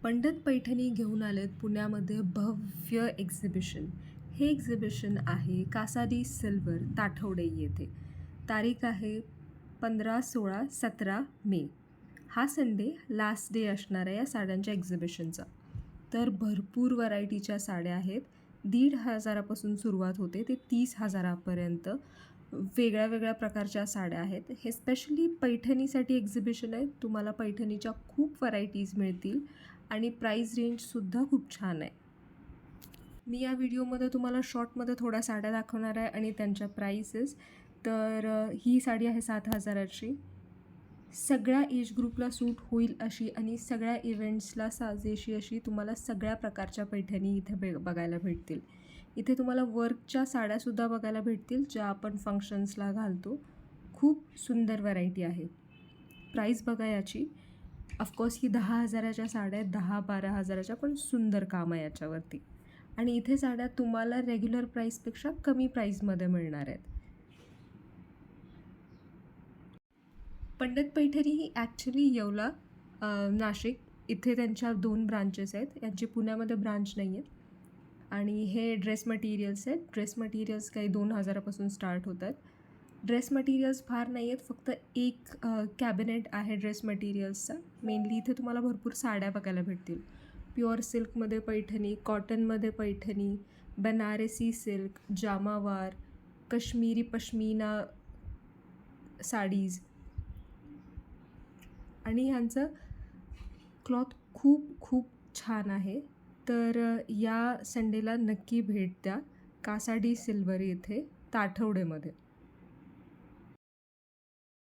पंडित पैठणी घेऊन आलेत पुण्यामध्ये भव्य एक्झिबिशन. हे एक्झिबिशन आहे कासारी सिल्वर ताठवडे येथे. तारीख आहे 15, 16, 17 मे. हा संडे लास्ट डे असणार आहे या साड्यांच्या एक्झिबिशनचा. तर भरपूर व्हरायटीच्या साड्या आहेत. 1,500पासून सुरुवात होते ते 30,000पर्यंत वेगळ्या वेगळ्या प्रकारच्या साड्या आहेत. हे स्पेशली पैठणीसाठी एक्झिबिशन आहे. तुम्हाला पैठणीच्या खूप व्हरायटीज मिळतील आणि प्राईस रेंजसुद्धा खूप छान आहे. मी या व्हिडिओमध्ये तुम्हाला शॉर्टमध्ये थोड्या साड्या दाखवणार आहे आणि त्यांच्या प्राईसेस. तर ही साडी आहे 7,000ची. सगळ्या एज ग्रुपला सूट होईल अशी आणि सगळ्या इव्हेंट्सला साजेशी अशी तुम्हाला सगळ्या प्रकारच्या पैठणी इथे बघायला भेटतील. इथे तुम्हाला वर्कच्या साड्यासुद्धा बघायला भेटतील ज्या आपण फंक्शन्सला घालतो. खूप सुंदर व्हरायटी आहे. प्राईस बघा याची. ऑफकोर्स ही 10,000च्या साड्या आहेत, 10-12,000च्या, पण सुंदर काम आहे याच्यावरती. आणि इथे साड्या तुम्हाला रेग्युलर प्राईसपेक्षा कमी प्राईसमध्ये मिळणार आहेत. पंडित पैठणी ही ॲक्च्युली येवला, नाशिक इथे त्यांच्या 2 ब्रांचेस आहेत. यांची पुण्यामध्ये ब्रांच नाही आहे. आणि हे ड्रेस मटेरियल्स आहेत. ड्रेस मटेरियल्स काही 2,000पासून स्टार्ट होत आहेत. ड्रेस मटेरियल्स फार नाही आहेत, फक्त एक कॅबिनेट आहे ड्रेस मटेरियल्सचा. मेनली इथे तुम्हाला भरपूर साड्या बघायला भेटतील. प्युअर सिल्कमध्ये पैठणी, कॉटनमध्ये पैठणी, बनारसी सिल्क, जामावार, कश्मीरी पश्मिना साडीज आणि ह्यांचं क्लॉथ खूप खूप छान आहे. तर या संडेला नक्की भेट द्या कासाडी सिल्वर येथे ताठवडेमध्ये.